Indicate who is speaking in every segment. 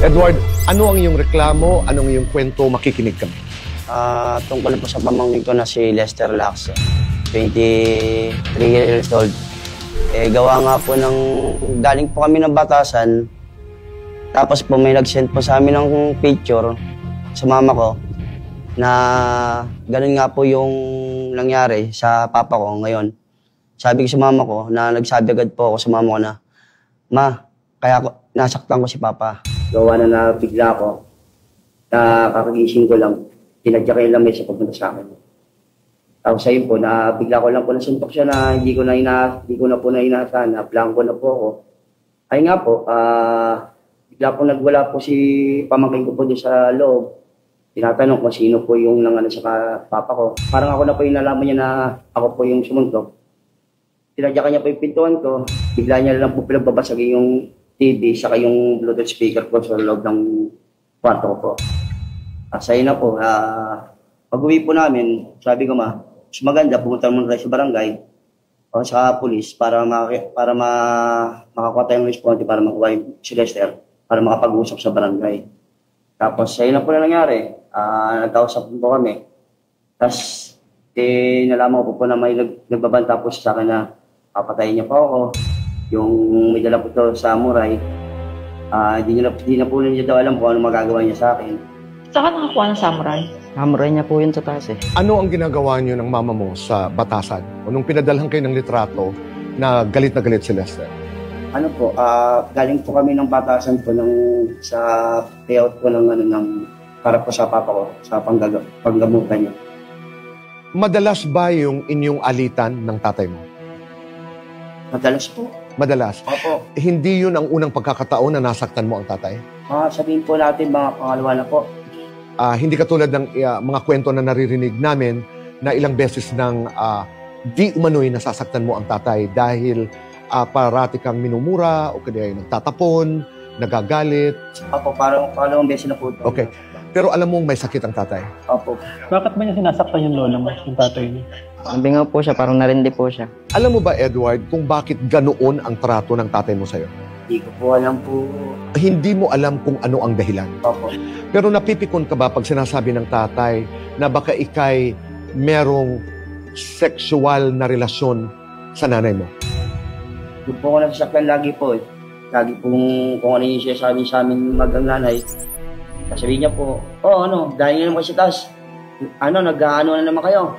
Speaker 1: Edward, ano ang iyong reklamo? Anong iyong kwento? Makikinig kami.
Speaker 2: Tungkol po sa pamangkin ko na si Lester Lacson, 23 years old. Gawa nga po galing po kami ng Batasan. Tapos po may nag-send po sa amin ng picture sa mama ko na ganun nga po yung nangyari sa papa ko ngayon. Sabi ko sa mama ko na nagsabi agad po ako sa mama ko na, "Ma, kaya nasaktan ko si papa." Gawa na nabigla ko, na kakagising ko lang, tinadya kayo lang sa pagpunta sa akin. Tapos ayun po, nabigla ko lang po nasuntok siya na hindi ko na po inaasahan, na blanco na po ako. Ay nga po, bigla po nagwala po si pamangkin ko po doon sa loob. Tinatanong kung sino po yung nangano sa papa ko. Parang ako na po yung nalaman niya na ako po yung sumuntok. Tinadya kanya po yung pintuan ko, bigla niya lang po pinagbabasagin yung TV, saka yung Bluetooth speaker ko sa loob ng kwarto ko po. Asay na po, pag-uwi po namin, sabi ko mas maganda, pumunta muna tayo sa barangay o sa pulis para makakuha tayong responde, para makuha yung si Lester, para makapag-usap sa barangay. Tapos, ayun na po na nangyari. Nagkausap po kami. Tapos, nalaman ko po na may nagbabanta po sa akin na papatayin niya po ako. Yung may dala po ito samurai. Di na po niya daw alam kung ano magagawa niya sa akin.
Speaker 3: Saan ka nakakuha ng samurai?
Speaker 2: Samurai niya po yun sa taas eh.
Speaker 1: Ano ang ginagawa niyo ng mama mo sa Batasan? O nung pinadalhan kayo ng litrato na galit si Lester?
Speaker 2: Ano po, galing po kami ng Batasan po sa payout po para po sa papa ko, sa panggamutan niya.
Speaker 1: Madalas ba yung inyong alitan ng tatay mo?
Speaker 2: Madalas po.
Speaker 1: Madalas?
Speaker 2: Opo.
Speaker 1: Hindi yun ang unang pagkakataon na nasaktan mo ang tatay?
Speaker 2: Sabihin po natin mga pangalawa na po.
Speaker 1: Hindi katulad ng mga kwento na naririnig namin na ilang beses nang di umano'y nasasaktan mo ang tatay dahil parati kang minumura o kaya nagtatapon, nagagalit.
Speaker 2: Opo, parang pangalawang beses na po.
Speaker 1: Okay. Pero alam mong may sakit ang tatay?
Speaker 2: Opo.
Speaker 4: Bakit ba niya sinasaktan yung lola mo, yung tatay niya?
Speaker 2: Bingaw po siya, parang narindi po siya.
Speaker 1: Alam mo ba, Edward, kung bakit ganoon ang trato ng tatay mo sa'yo?
Speaker 2: Hindi ko po alam po.
Speaker 1: Hindi mo alam kung ano ang dahilan.
Speaker 2: Opo.
Speaker 1: Pero napipikon ka ba pag sinasabi ng tatay na baka ikay merong sexual na relasyon sa nanay mo?
Speaker 2: Doon po ako nasasaktan lagi po eh. Lagi pong kung ano yung siya sabi sa amin magang nanay. Sasabihin niya po, dahil nga naman kasi taas. Nag-ano na naman kayo.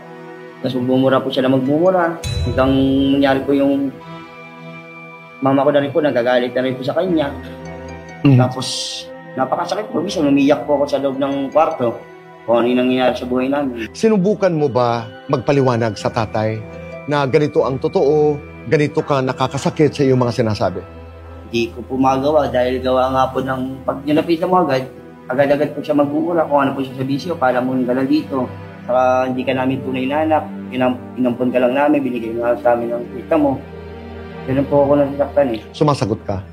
Speaker 2: Tapos magbumura po siya na magbumura. Hanggang nangyari po yung mama ko na rin po, nagagalit na rin po sa kanya. Tapos, napakasakit po. Bisa, umiyak po ako sa loob ng kwarto kung ano yung nangyayari sa buhay namin.
Speaker 1: Sinubukan mo ba magpaliwanag sa tatay na ganito ang totoo, ganito ka nakakasakit sa iyong mga sinasabi?
Speaker 2: Hindi ko po magawa dahil gawa nga po ng pag nilapitan mo agad-agad po siya magbumura kung ano po siya sa bisyo, para mo ka lang dito. Saka hindi ka namin tunay na anak, inampon ka lang namin, binigay nga sa amin ng kita mo. Ganun po ako nasasaktan eh.
Speaker 1: Sumasagot ka?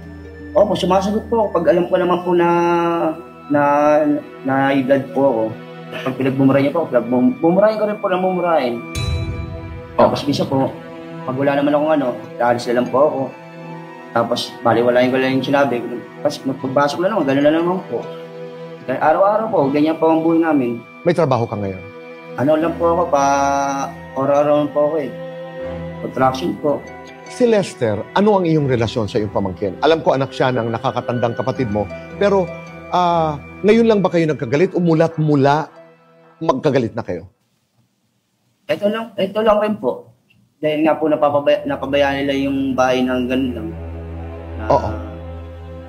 Speaker 2: Opo, sumasagot po ako. Pag alam ko naman po na edad po ako, pag pinagbumurahin niya po, bumurahin ko rin po na mumurahin. Tapos bisa po, pag wala naman akong alis na lang po ako. Tapos baliwalain ko lang yung sinabi. Tapos magpagbasok na naman, gano'n na naman po. Araw-araw po, ganyan po ang buhay namin.
Speaker 1: May trabaho ka ngayon?
Speaker 2: Ano lang po ako, araw-araw po ako eh. Contraction po.
Speaker 1: Si Lester, ano ang iyong relasyon sa iyong pamangkin? Alam ko anak siya ng nakakatandang kapatid mo, pero ngayon lang ba kayo nagkagalit o mula magkagalit na kayo?
Speaker 2: Ito lang rin po. Dahil nga po napabayaan nila yung bahay ng ganun lang.
Speaker 1: Oo.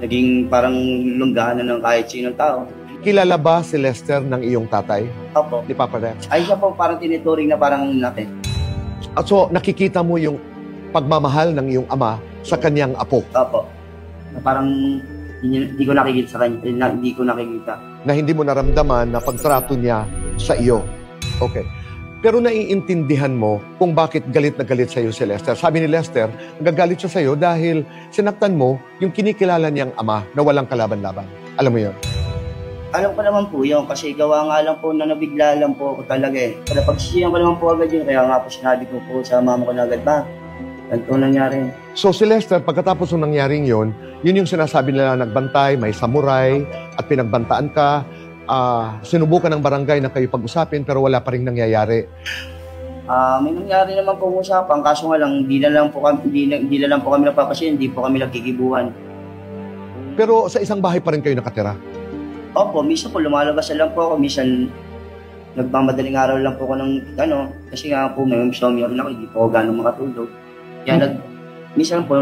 Speaker 2: Naging parang lunggahan na ng kahit sinong tao.
Speaker 1: Kilala ba si Lester ng iyong tatay?
Speaker 2: Opo.
Speaker 1: Ni Papa Rex?
Speaker 2: Ay siya po parang tinituring na parang natin.
Speaker 1: So, nakikita mo yung pagmamahal ng iyong ama sa kanyang apo?
Speaker 2: Opo. Na parang hindi ko nakikita sa kanya. Hindi ko nakikita.
Speaker 1: Na hindi mo naramdaman na pagtrato niya sa iyo. Okay. Pero naiintindihan mo kung bakit galit na galit sa iyo si Lester. Sabi ni Lester, nagagalit siya sa iyo dahil sinaktan mo yung kinikilala niyang ama na walang kalaban-laban. Alam mo yun?
Speaker 2: Alam ko naman po yun kasi gawa nga lang po na nabigla lang po ako talaga eh. Pero pagsisiyan ko naman po agad yun, kaya nga po sinabi ko po sa mama ko na agad ba, ganito nangyari.
Speaker 1: So si Lester, pagkatapos ng nangyaring yun yung sinasabi nila nagbantay, may samurai, at pinagbantaan ka, sinubukan ng barangay na kayo pag-usapin pero wala pa rin nangyayari.
Speaker 2: May nangyari naman po usapan, kaso nga lang, di na lang po kami napapasya, hindi po kami nagkikibuhan.
Speaker 1: Pero sa isang bahay pa rin kayo nakatira.
Speaker 2: Opo, minsan po lumalabas na lang po ako, minsan nagmamadaling araw lang po ako ng kasi nga po may insomnia rin ako, hindi po ako gano'ng makatulog. Kaya minsan po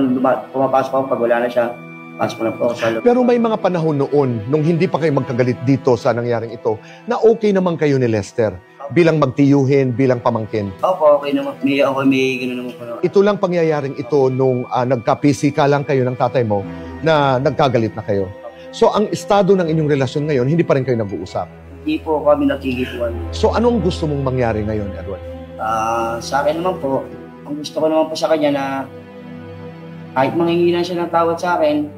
Speaker 2: pumapasok ako pag wala na siya, pasok na po ako sa loob.
Speaker 1: Pero may mga panahon noon, nung hindi pa kayo magkagalit dito sa nangyaring ito, na okay naman kayo ni Lester bilang magtiyuhin, bilang pamangkin.
Speaker 2: Opo, okay naman. May gano'n naman po naman.
Speaker 1: Ito lang pangyayaring ito nung nagka-PCK lang kayo ng tatay mo na nagkagalit na kayo. So ang estado ng inyong relasyon ngayon, hindi pa rin kayo nag-uusap.
Speaker 2: Hindi po kami nagkikibuhan.
Speaker 1: So anong gusto mong mangyari ngayon, Edward?
Speaker 2: Sa akin naman po, ang gusto ko naman po sa kanya na kahit manghingilan siya ng tawad sa akin,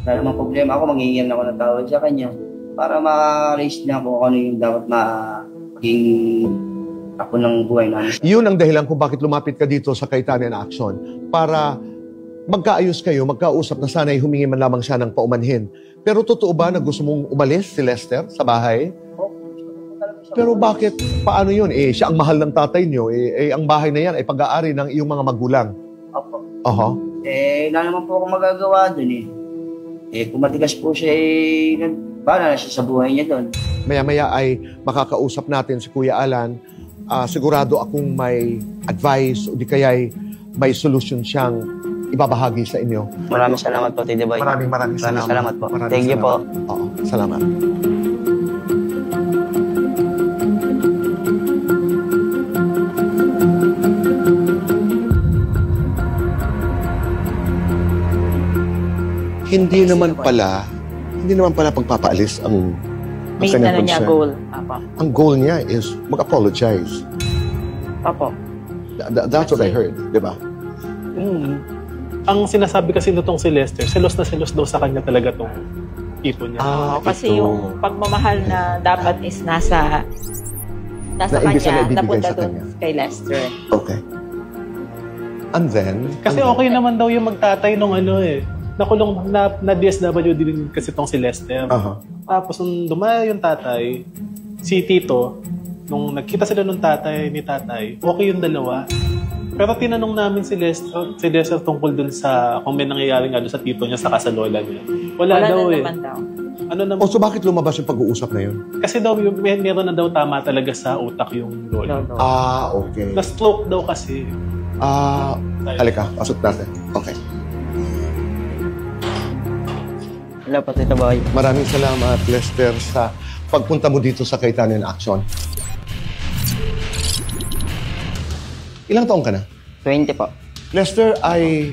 Speaker 2: wala namang problema ako, manghingilan ako ng tawad sa kanya para ma-raise niya ako kung ano yung dapat maging ako ng buhay namin.
Speaker 1: Yun ang dahilan kung bakit lumapit ka dito sa Kaitanen Action para magkaayos kayo, magkausap na sana'y humingi man lamang siya ng paumanhin. Pero totoo ba na gusto mong umalis si Lester sa bahay? Pero bakit? Paano yun? Siya ang mahal ng tatay niyo. Ang bahay na yan ay pag-aari ng iyong mga magulang.
Speaker 2: Opo.
Speaker 1: Aha.
Speaker 2: Wala naman po akong magagawa dun kung matigas po siya, bahala na siya sa buhay niya dun.
Speaker 1: Maya-maya ay makakausap natin si Kuya Alan. Sigurado akong may advice o di kaya'y may solusyon siyang ibabahagi sa inyo.
Speaker 2: Maraming salamat po, Tito Boy.
Speaker 1: Maraming
Speaker 2: salamat po.
Speaker 1: Maraming
Speaker 2: Thank you po.
Speaker 1: Oo, salamat. Hindi naman pala pagpapaalis ang
Speaker 3: Main
Speaker 1: kanyang
Speaker 3: niya
Speaker 1: concern.
Speaker 3: goal. Apo.
Speaker 1: Ang goal niya is mag-apologize.
Speaker 3: Opo.
Speaker 1: That's what I heard, di ba?
Speaker 4: Ang sinasabi kasi nitong si Lester, selos na selos daw sa kanya talaga tong tipo niya.
Speaker 3: Kasi yung pagmamahal na dapat is nasa
Speaker 1: Na imbis na
Speaker 3: kanya,
Speaker 1: ibibigay
Speaker 3: napunta
Speaker 1: sa
Speaker 3: doon
Speaker 1: kanya.
Speaker 3: kay Lester.
Speaker 1: Okay. And then?
Speaker 4: Kasi okay naman daw yung magtatay nung nakulong na DSWD din kasi tong si Lester. Tapos nung dumaya yung tatay, si Tito, nung nagkita sila nung ni tatay, okay yung dalawa. Pero tinanong namin si Lester tungkol dun sa kung may nangyayari nga doon sa tito niya saka sa lola niya. Wala daw
Speaker 3: naman daw.
Speaker 4: Ano naman?
Speaker 1: So bakit lumabas yung pag-uusap na yun?
Speaker 4: Kasi daw meron na daw tama talaga sa utak yung lola.
Speaker 3: No.
Speaker 1: Okay.
Speaker 4: Na-stroke daw kasi.
Speaker 1: Halika, pasok natin. Okay.
Speaker 2: Hello po, Tito Boy.
Speaker 1: Maraming salamat, Lester, sa pagpunta mo dito sa Kaitanen Action. Ilang taong ka na?
Speaker 2: 20 po.
Speaker 1: Lester, ay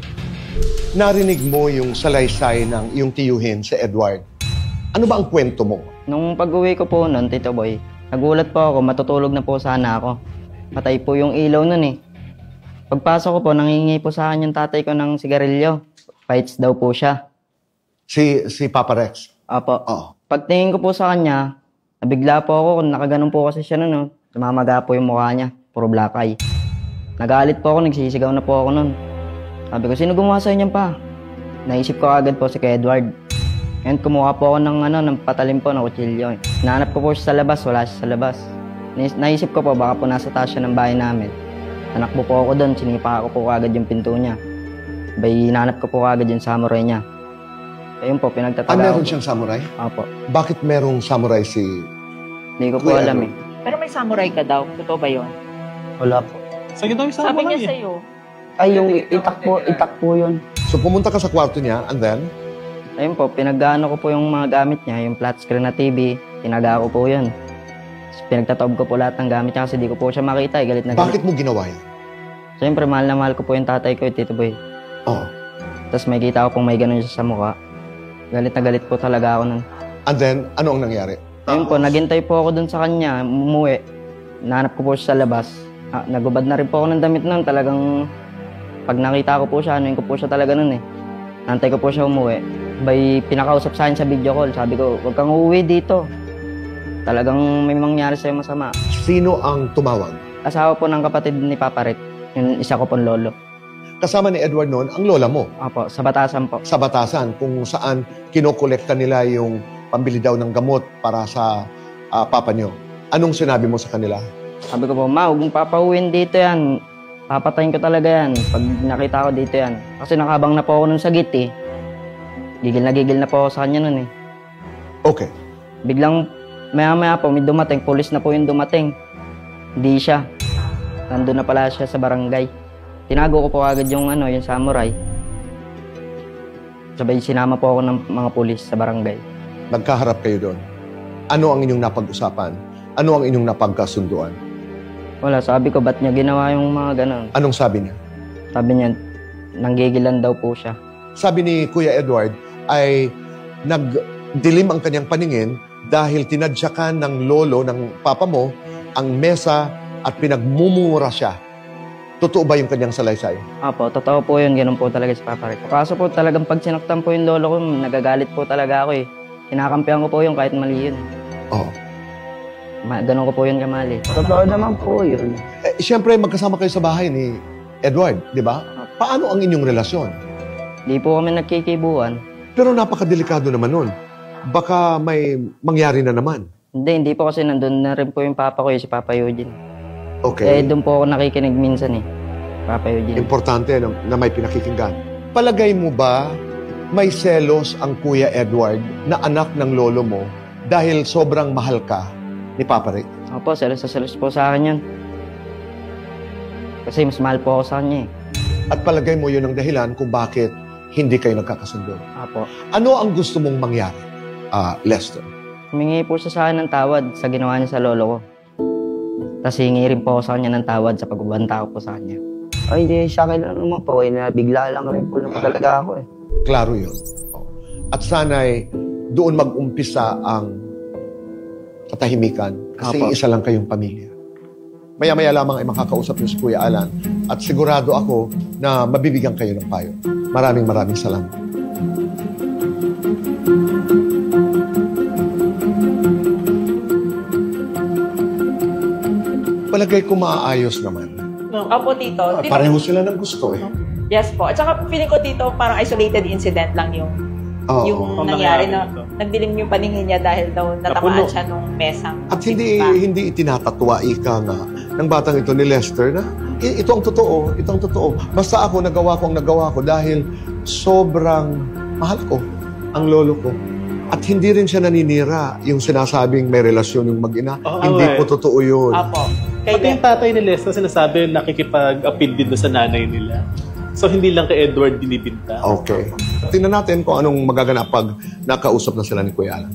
Speaker 1: narinig mo yung salaysay ng iyong tiyuhin si Edward. Ano ba ang kwento mo?
Speaker 5: Nung pag-uwi ko po nun, Tito Boy, nagulat po ako, matutulog na po sana ako. Patay po yung ilaw nun Pagpasok ko po, nangingi po sa akin yung tatay ko ng sigarilyo. Fights daw po siya.
Speaker 1: Si Papa Rex?
Speaker 5: Apo.
Speaker 1: Oo.
Speaker 5: Pagtingin ko po sa kanya, nabigla po ako, nakaganon po kasi siya nun. Tumamaga po yung mukha niya, puro black eye. Nagalit po ako, nagsisigaw na po ako nun. Sabi ko, sino gumawa sa inyo pa? Naisip ko agad po si Kuya Edward. And kumuha po ako ng patalim po, ng kutsilyo. Nahanap ko po siya sa labas, wala siya sa labas. Naisip ko po, baka po nasa taas siya ng bahay namin. Tanakbo po ako doon, sinipa ko po agad yung pinto niya. Bay, hinanap ko po agad yung samurai niya. Ayun po, pinagtataga
Speaker 1: meron
Speaker 5: ko.
Speaker 1: siyang samurai?
Speaker 5: Apo.
Speaker 1: Bakit merong samurai si...
Speaker 5: Hindi ko po
Speaker 1: Kuya
Speaker 5: alam
Speaker 3: Pero may samurai ka daw. Totoo ba yun?
Speaker 2: Wala po.
Speaker 4: Sa'yo daw yung
Speaker 3: Sabi niya
Speaker 4: samurai
Speaker 3: sa'yo.
Speaker 2: Ay, yung itak po yun.
Speaker 1: So pumunta ka sa kwarto niya and then?
Speaker 5: Ayun po, pinaggaano ko po yung mga gamit niya, yung flat screen na TV, tinaga ko po yun. Tapos pinagtataob ko po lahat ng gamit niya kasi di ko po siya makita, galit na galit.
Speaker 1: Bakit mo ginawa yun?
Speaker 5: Siyempre, mahal na mahal ko po yung tatay ko, Tito Boy.
Speaker 1: Oo.
Speaker 5: Tapos may kita ko pong may ganun siya sa mukha. Galit na galit po talaga ako nun.
Speaker 1: And then, ano ang nangyari?
Speaker 5: Ayun po, naghintay po ako dun sa kanya, umuwi. Nahanap ko po siya sa labas. Nagubad na rin po ako ng damit nun. Talagang, pag nakita ko po siya, anuin ko po siya talaga nun Nantay ko po siya umuwi. Bay, pinakausap sa akin sa video call. Sabi ko, huwag kang uuwi dito. Talagang may mangyari sa'yo masama.
Speaker 1: Sino ang tumawag?
Speaker 5: Asawa po ng kapatid ni Papa Rick. Yung isa ko pong lolo.
Speaker 1: Kasama ni Edward noon, ang lola mo.
Speaker 5: Apo, sa Batasan po.
Speaker 1: Sa Batasan, kung saan kinokolekta nila yung pambili daw ng gamot para sa papa nyo. Anong sinabi mo sa kanila?
Speaker 5: Sabi ko po, ma, huwag mong papauwiin dito yan. Papatayin ko talaga yan pag nakita ko dito yan. Kasi nakabang na po ako nun sa gate eh. Gigil na po ako sa kanya nun eh.
Speaker 1: Okay.
Speaker 5: Biglang maya-maya po may dumating, pulis na po yung dumating. Hindi siya. Nandun na pala siya sa barangay. Tinago ko po agad yung yung samurai. Sabay sinama po ako ng mga pulis sa barangay.
Speaker 1: Nagkaharap kayo doon. Ano ang inyong napag-usapan? Ano ang inyong napagkasunduan?
Speaker 5: Wala, sabi ko, ba't niya ginawa yung mga ganon?
Speaker 1: Anong sabi niya?
Speaker 5: Sabi niya, nanggigilan daw po siya.
Speaker 1: Sabi ni Kuya Edward ay nagdilim ang kanyang paningin dahil tinadyakan ng lolo ng papa mo ang mesa at pinagmumura siya. Totoo ba yung kanyang salaysay?
Speaker 5: Apo, totoo po yun. Ganun po talaga si Papa Rico. Kaso po talagang pag sinaktan po yung lolo ko, nagagalit po talaga ako eh. Kinakampihan ko po yun kahit mali yun.
Speaker 1: Oo.
Speaker 5: Ganun ko po yun kamali.
Speaker 2: Totoo naman po yun.
Speaker 1: Siyempre, magkasama kayo sa bahay ni Edward, di ba? Paano ang inyong relasyon?
Speaker 5: Di po kami nagkikibuan.
Speaker 1: Pero napakadelikado naman nun. Baka may mangyari na naman.
Speaker 5: Hindi po kasi nandun na rin po yung papa ko, si Papa Eugene.
Speaker 1: Okay.
Speaker 5: Doon po ako nakikinig minsan eh, Papa Eugene.
Speaker 1: Importante na may pinakikinggan. Palagay mo ba may selos ang Kuya Edward na anak ng lolo mo dahil sobrang mahal ka ni Papa Rick?
Speaker 5: Opo, selos na selos po sa akin yan. Kasi mas mahal po ako sa kanya eh.
Speaker 1: At palagay mo yun ang dahilan kung bakit hindi kayo nagkakasundo.
Speaker 5: Opo.
Speaker 1: Ano ang gusto mong mangyari, Lester?
Speaker 5: Humingi po siya sa akin ng tawad sa ginawa niya sa lolo ko. Tapos hingi rin po ako sa kanya ng tawad sa pagbabanta ko po sa kanya.
Speaker 2: Ay, hindi sa akin lang naman po. Bigla lang rin po naman talaga ako eh.
Speaker 1: Klaro yun. At sana'y doon mag-umpisa ang katahimikan kasi
Speaker 5: Apo.
Speaker 1: isa lang kayong pamilya. Maya-maya lamang ay makakausap niyo si Kuya Alan at sigurado ako na mabibigyan kayo ng payo. Maraming salamat. Palagay ko maaayos naman.
Speaker 3: Opo, Tito. Tito.
Speaker 1: Pareho sila ng gusto eh.
Speaker 3: Yes po. At saka feeling ko, Tito, parang isolated incident lang yung
Speaker 1: Oo.
Speaker 3: nangyari na nagdilim yung paningin niya dahil daw natamaan siya nung mesang.
Speaker 1: At hindi itinatatwa ika nga ng batang ito ni Lester na ito ang totoo. Basta ako nagawa ko dahil sobrang mahal ko ang lolo ko. At hindi rin siya naninira yung sinasabing may relasyon yung mag-ina. Hindi po totoo yun.
Speaker 3: Opo.
Speaker 4: Pati yung tatay ni Lester sinasabi nakikipag-appeal din doon sa nanay nila. So hindi lang kay Edward binibinta.
Speaker 1: Okay. Tingnan natin kung anong magaganap pag nakausap na sila ni Kuya Alan.